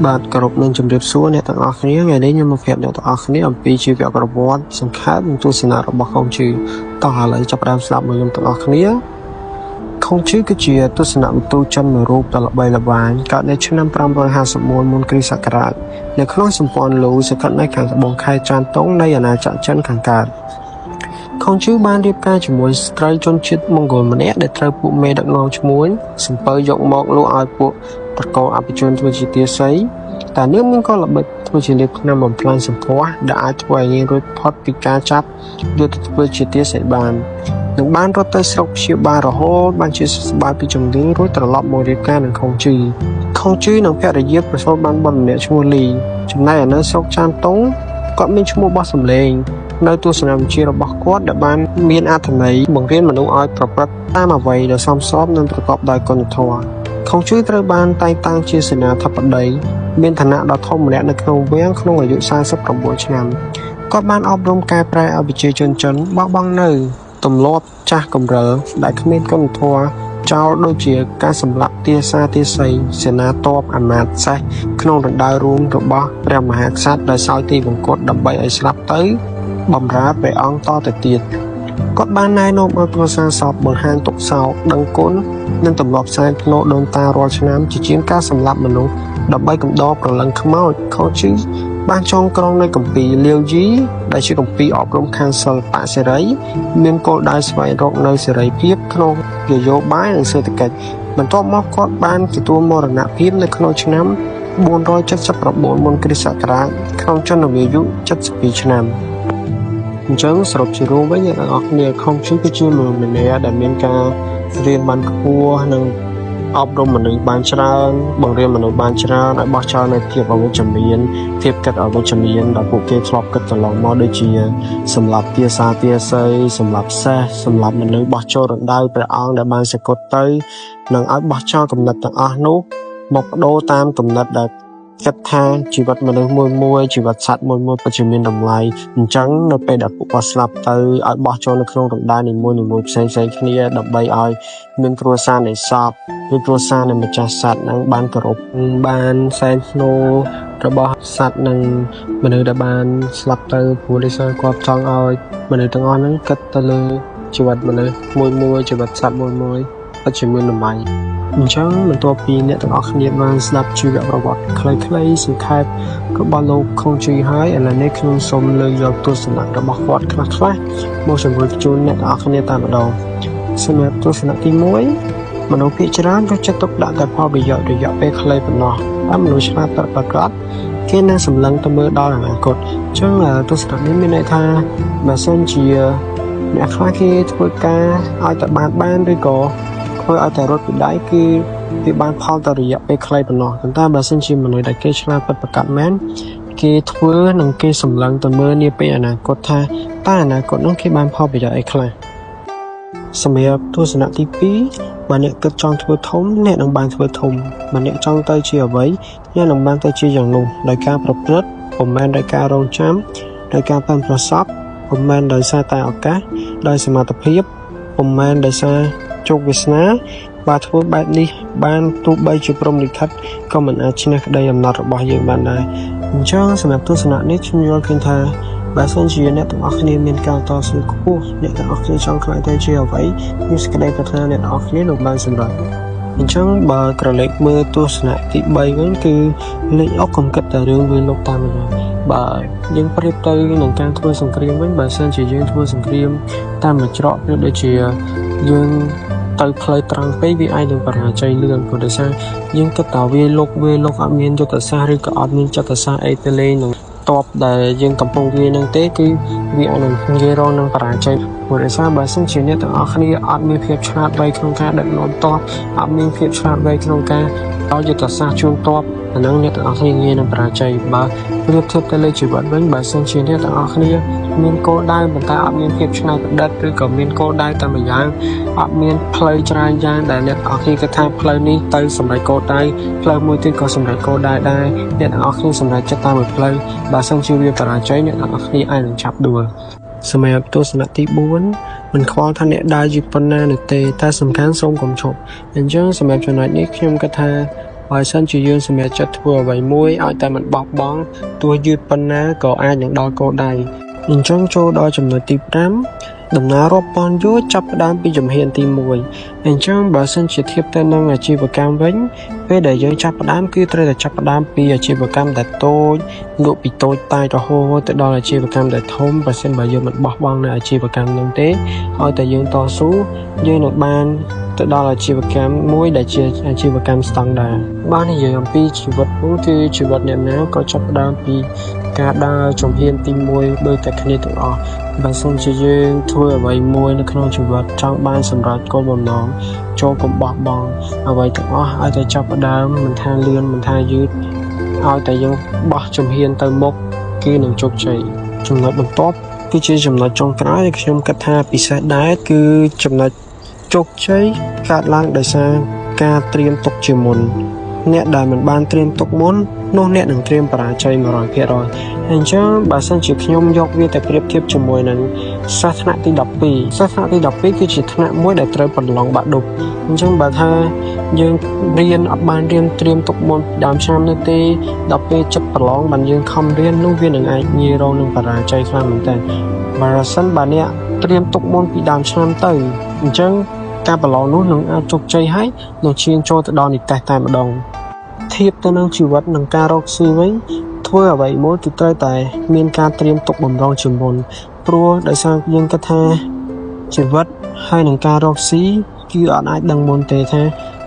បាទគោរពនឹងជម្រាបសួរអ្នកទាំងអស់គ្នាថ្ងៃនេះខ្ញុំមកប្រាប់អ្នកទាំងអស់គ្នាអំពីជីវប្រវត្តិសង្ខេបនិងទស្សនៈរបស់ខុងជឺតោះឥឡូវចាប់ផ្ដើមស្ដាប់មកខ្ញុំទាំងអស់គ្នាខុងជឺគឺជាទស្សនវិទូចិនមួយរូបដ៏ល្បីល្បាញកើតនៅឆ្នាំ551មុនគ្រិស្តសករាជនៅក្នុងសម្ព័ន្ធលូស្ថិតនៅខាងត្បូងខេត្តចានតុងនៃអាណាចក្រចិនខាងកើតខុងជឺបានរៀបការជាមួយស្ត្រីជនជាតិម៉ុងហ្គោលម្នាក់ដែលត្រូវពួកមេដឹកនាំឈ្មួញសំពៅយកមកលក់ឲ្យពួកប្រកបអភិជនធ្វើជាទាស័យតែនាងក៏ល្បិចធ្វើជាលាភឆ្នាំបំផ្លាញសម្ផស្សដែលអាចធ្វើឲ្យនាងរួចផុតពីការចាប់យកទៅធ្វើជាទាស័យបាននឹងបានរត់ទៅស្រុកព្យាបាលរហូតបានជាសះស្បើយពីជំងឺរួចត្រឡប់មករៀបការនឹងខុងជឺនិងភរិយាប្រសូតបានបុត្រម្នាក់ឈ្មោះលីចំណែកឯនៅស្រុកចានតុងគាត់មានឈ្មោះបោះសម្លេងនៅទស្សនវិជ្ជារបស់គាត់ដែលបានមានអត្ថន័យបង្រៀនមនុស្សឲ្យប្រព្រឹត្តតាមអ្វីដែលសមស្របនិងប្រកបដោយគុណធម៌ខុងជឺត្រូវបានតែងតាំងជាសេនាធិបតីមានឋានៈដ៏ធំម្នាក់នៅក្នុងវាំងក្នុងអាយុ49ឆ្នាំគាត់បានអប់រំកែប្រែឲ្យប្រជាជនចិនបោះបង់នៅទម្លាប់ចាស់កម្រិលដែលគ្មានគុណធម៌ចោលដូចជាការសម្លាប់ទាសាទាស័យសេនាទ័ពអាមាត្យសេះក្នុងរណ្ដៅរួមរបស់ព្រះមហាក្សត្រដែលសោយទីវង្គតដើម្បីឲ្យស្លាប់ទៅបម្រើព្រះអង្គតទៅទៀតគាត់បានណែនាំឲ្យគ្រួសារសពបង្ហាញទុកសោកដឹងគុណនិងទម្លាប់សែនភ្នោដូនតារាល់ឆ្នាំជាជាងការសម្លាប់មនុស្សដើម្បីកំដរប្រលឹងខ្មោចខុងជឺបានចងក្រងនៅគម្ពីរលាវយីដែលជាគម្ពីរអប់រំខាងសិល្បៈសេរីមានគោលដៅស្វែងរកនូវសេរីភាពក្នុងនយោបាយនិងសេដ្ឋកិច្ចបន្ទាប់មកគាត់បានទទួលមរណភាពនៅក្នុងឆ្នាំ479មុនគ្រិស្តសករាជក្នុងចន្ទវាយុ72ឆ្នាំអញ្ចឹងសរុបជារួមវិញអ្នកទាំងអស់គ្នាខុងជឺគឺជាមនុស្សម្នាក់ដែលមានការរៀនបានខ្ពស់និងអប់រំមនុស្សបានច្រើនបង្រៀនមនុស្សបានច្រើនឲ្យបោះចោលនៅភាពអវិជ្ជមានភាពគិតអវិជ្ជមានដែលពួកគេធ្លាប់គិតកន្លងមកដូចជាសម្លាប់ទាសាទាស័យសម្លាប់សេះសម្លាប់មនុស្សបោះចូលរណ្ដៅព្រះអង្គដែលបានសគត់ទៅនិងឲ្យបោះចោលគំនិតទាំងអស់នោះមកបដូរតាមគំនិតដែលគិតថាជីវិតមនុស្សមួយជីវិតសត្វមួយពិតជាមានតម្លៃអញ្ចឹងនៅពេលដែលពួកគាត់ស្លាប់ទៅឲ្យបោះចូលនៅក្នុងរណ្ដៅនីមួយផ្សេងគ្នាដើម្បីឲ្យមានគ្រួសារនៃសពឬគ្រួសារនៃម្ចាស់សត្វនឹងបានគោរពបានសែនភ្នូរបស់សត្វនិងមនុស្សដែលបានស្លាប់ទៅព្រោះដោយសារគាត់ចង់ឲ្យមនុស្សទាំងអស់ហ្នឹងគិតទៅលើជីវិតមនុស្សមួយជីវិតសត្វមួយពិតជាមានតម្លៃអញ្ចឹងបន្ទាប់ពីអ្នកទាំងអស់គ្នាបានស្ដាប់ជីវប្រវត្តិខ្លីៗសង្ខេបរបស់លោកខុងជឺហើយឥឡូវនេះខ្ញុំសូមលើកយកទស្សនៈរបស់គាត់ខ្លះៗមកជម្រាបជូនអ្នកទាំងអស់គ្នាតែម្ដងសម្រាប់ទស្សនៈទី1មនុស្សភាគច្រើនចូលចិត្តទុកដាក់តែផលប្រយោជន៍រយៈពេលខ្លីប៉ុណ្ណោះតែមនុស្សឆ្លាតប្រកបគេនឹងសម្លឹងទៅមើលដល់អនាគតអញ្ចឹងទស្សនៈនេះមានន័យថាបើសិនជាអ្នកខ្លះគេធ្វើការឲ្យតែបានឬក៏ធ្វើឲ្យតែរត់ពីដៃគឺវាបានផលតែរយៈពេលខ្លីប៉ុណ្ណោះប៉ុន្តែបើសិនជាមនុស្សដែលគេឆ្លាតពិតប្រាកដមែនគេធ្វើនិងគេសម្លឹងទៅមើលនាពេលអនាគតថាតើអនាគតនោះគេបានផលប្រយោជន៍អីខ្លះសម្រាប់ទស្សនៈទី2បើអ្នកគិតចង់ធ្វើធំអ្នកនឹងបានធ្វើធំបើអ្នកចង់ទៅជាអ្វីអ្នកនឹងបានទៅជាយ៉ាងនោះដោយការប្រព្រឹត្តពុំមែនដោយការរងចាំដោយការប៉ិនប្រសពពុំមែនដោយសារតែឱកាសដោយសមត្ថភាពពុំមែនដោយសារជោគវាសនាបើធ្វើបែបនេះបានទោះបីជាព្រំលិខិតក៏មិនអាចឈ្នះក្តីអំណត់របស់យើងបានដែរអញ្ចឹងសម្រាប់ទស្សនៈនេះខ្ញុំយល់ឃើញថាបើសិនជាអ្នកទាំងអស់គ្នាមានការតស៊ូខ្ពស់អ្នកទាំងអស់គ្នាចង់ខ្លាយទៅជាអ្វីមានសេចក្តីប្រាថ្នាអ្នកទាំងអស់គ្នានឹងបានសម្រេចអញ្ចឹងបើក្រឡេកមើលទស្សនៈទី3វិញគឺលេខអុកកុំគិតតែរឿងវាលោកតាមនោះបើយើងប្រៀបទៅនឹងការធ្វើសង្គ្រាមវិញបើសិនជាយើងធ្វើសង្គ្រាមតាមមួយច្រកដូចជាយើងទៅផ្លូវត្រង់ពេកវាអាចនឹងបរាជ័យលឿនព្រោះដោយសារយើងគិតថាវាលោកអត់មានយុទ្ធសាស្ត្រឬក៏អត់មានចិត្តសាស្ត្រអីទៅលេងនឹងតបដែលយើងកំពុងវានឹងទេគឺវាអាចនឹងងាយរងនឹងបរាជ័យព្រោះដោយសារបើសិនជាអ្នកទាំងអស់គ្នាអត់មានភាពឆ្លាតវៃក្នុងការដឹកនាំតបអត់មានភាពឆ្លាតវៃក្នុងការឲ្យយុទ្ធសាស្ត្រជួនតបអានឹងអ្នកទាំងអស់គ្នាងាយនឹងបរាជ័យបើប្រៀបធៀបទៅលើជីវិតវិញបើសិនជាអ្នកទាំងអស់គ្នាមានគោលដៅប៉ុន្តែអត់មានភាពច្នៃប្រឌិតឬក៏មានគោលដៅតែម្យ៉ាងអត់មានផ្លូវច្រើនយ៉ាងដែលអ្នកទាំងអស់គ្នាគិតថាផ្លូវនេះទៅសម្រេចគោលដៅផ្លូវមួយទៀតក៏សម្រេចគោលដៅដែរអ្នកទាំងអស់គ្នាសម្រេចចិត្តតាមមួយផ្លូវបើសិនជាវាបរាជ័យអ្នកទាំងអស់គ្នាអាចនឹងចាប់ដួលសម្រាប់ទស្សនៈទី4មិនខ្វល់ថាអ្នកដើរជាប៉ុណ្ណានោះទេតែសំខាន់សូមកុំឈប់អញ្ចឹងសម្រាប់ចំណុចនេះខ្ញុំគិតថា បើសិនជាយើងសម្រេចចិត្តធ្វើអ្វីមួយឲ្យតែមិនបោះបង់ទោះយឺតប៉ុណ្ណាក៏អាចនឹងដល់គោលដៅអញ្ចឹងចូលដល់ចំណុចទី5ដំណើររាប់ពាន់យូរចាប់ផ្ដើមពីជំហានទី1អញ្ចឹងបើសិនជាធៀបទៅនឹងអាជីវកម្មវិញពេលដែលយើងចាប់ផ្ដើមគឺត្រូវតែចាប់ផ្ដើមពីអាជីវកម្មដែលតូចលក់ពីតូចតាចរហូតទៅដល់អាជីវកម្មដែលធំបើសិនបើយើងមិនបោះបង់នៅអាជីវកម្មនោះទេឲ្យតែយើងតស៊ូយើងនឹងបានទៅដល់អាជីវកម្មមួយដែលជាអាជីវកម្មស្តង់ដារបាននិយាយអំពីជីវិតនោះគឺជីវិតអ្នកណាក៏ចាប់ផ្ដើមពីការដើរជំហានទី1ដូចតែគ្នាទាំងអស់បើសិនជាយើងធ្វើអ្វីមួយនៅក្នុងជីវិតចង់បានសម្រេចគោលបំណងចូលកុំបោះបង់អ្វីទាំងអស់ឲ្យតែចាប់ផ្ដើមមិនថាលឿនមិនថាយឺតឲ្យតែយើងបោះជំហានទៅមុខគឺនឹងជោគជ័យចំណុចបន្ទាប់គឺជាចំណុចចុងក្រោយដែលខ្ញុំគិតថាពិសេសដែរគឺចំណុចជោគជ័យកើតឡើងដោយសារការត្រៀមទុកជាមុនអ្នកដែលមិនបានត្រៀមទុកមុននោះអ្នកនឹងត្រៀមបរាជ័យ 100% អញ្ចឹងបើសិនជាខ្ញុំយកវាទៅប្រៀបធៀបជាមួយនឹងសាសនាទី12សាសនាទី12គឺជាថ្នាក់មួយដែលត្រូវប្រឡងបាក់ឌុបអញ្ចឹងបើថាយើងរៀនអត់បានរៀនត្រៀមទុកមុនដើមឆ្នាំនេះទេដល់ពេលចិត្តប្រឡងបានយើងខំរៀននោះវានឹងអាចងាយរងនឹងបរាជ័យខ្លាំងមែនទែនបើសិនបើអ្នកត្រៀមទុកមុនពីដើមឆ្នាំទៅអញ្ចឹងការប្រឡងនោះនឹងអាចជោគជ័យហើយនឹងឈានចូលទៅដល់និទេសតែម្ដងធៀបទៅនឹងជីវិតនិងការរកស៊ីវិញធ្វើអ្វីមួយគឺត្រូវតែមានការត្រៀមទុកបំរុងជាមុនព្រោះដោយសារយើងគិតថាជីវិតហើយនឹងការរកស៊ីគឺអត់អាចដឹងមុនទេថា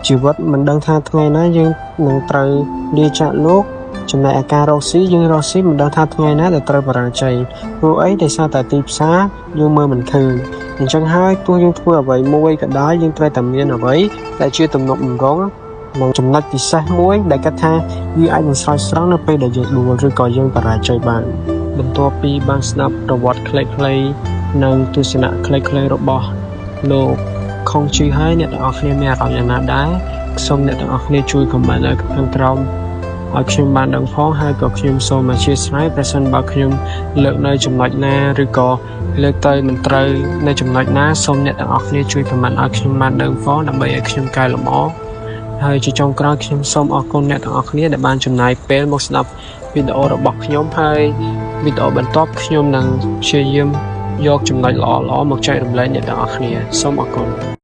ជីវិតមិនដឹងថាថ្ងៃណាយើងនឹងត្រូវលាចាកលោកចំណែកអាការរកស៊ីយើងរកស៊ីមិនដឹងថាថ្ងៃណាដែលត្រូវបរាជ័យព្រោះអីដោយសារតែទីផ្សារយើងមើលមិនឃើញអញ្ចឹងហើយទោះយើងធ្វើអ្វីមួយក៏ដោយយើងត្រូវតែមានអ្វីដែលជាទំនុកបំរុងនិងចំណុចពិសេសមួយដែលគាត់ថាវាអាចនឹងស្រោចស្រង់នៅពេលដែលយើងដួលឬក៏យើងបរាជ័យបានបន្ទាប់ពីបានស្ដាប់ប្រវត្តិខ្លីៗនិងទស្សនៈខ្លីៗរបស់លោកខុងជីហើយអ្នកទាំងអស់គ្នាមានអារម្មណ៍យ៉ាងណាដែរសូមអ្នកទាំងអស់គ្នាជួយ comment នៅខាងក្រោមឲ្យខ្ញុំបានដឹងផងហើយក៏ខ្ញុំសូមអធិស្ឋានប្រសិនបើខ្ញុំលើកនៅចំណុចណាឬក៏លើកទៅមិនត្រូវនៅចំណុចណាសូមអ្នកទាំងអស់គ្នាជួយ comment ឲ្យខ្ញុំបានដឹងផងដើម្បីឲ្យខ្ញុំកែលម្អហើយជាចុងក្រោយខ្ញុំសូមអរគុណអ្នកទាំងអស់គ្នាដែលបានចំណាយពេលមកស្ដាប់វីដេអូរបស់ខ្ញុំហើយវីដេអូបន្ទាប់ខ្ញុំនឹងព្យាយាមយកចំណុចល្អៗមកចែករំលែកអ្នកទាំងអស់គ្នាសូមអរគុណ